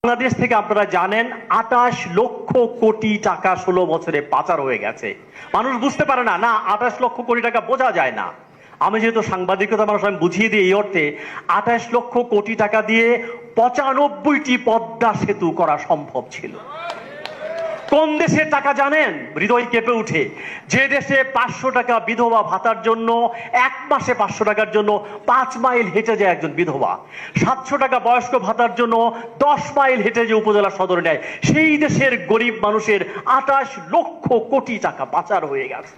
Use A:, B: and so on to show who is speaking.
A: বাংলাদেশ থেকে আপনারা জানেন 28 লক্ষ কোটি টাকা 16 বছরে পাচার হয়ে গেছে। মানুষ বুঝতে পারে না, 28 লক্ষ কোটি টাকা বোঝা যায় না। আমি যেহেতু সাংবাদিকতা মানুষ, আমি বুঝিয়ে দিই এই অর্থে 28 লক্ষ কোটি টাকা দিয়ে 95টি পদ্মা সেতু করা সম্ভব ছিল। কোন দেশের টাকা জানেন? হৃদয় কেঁপে উঠে। যে দেশে 500 টাকা বিধবা ভাতার জন্য 1 মাসে 500 টাকার জন্য 5 মাইল হেঁটে যায় একজন বিধবা, 700 টাকা বয়স্ক ভাতার জন্য 10 মাইল হেঁটে যে উপজেলা সদরে নেয়, সেই দেশের গরিব মানুষের 28 লক্ষ কোটি টাকা পাচার হয়ে গেছে।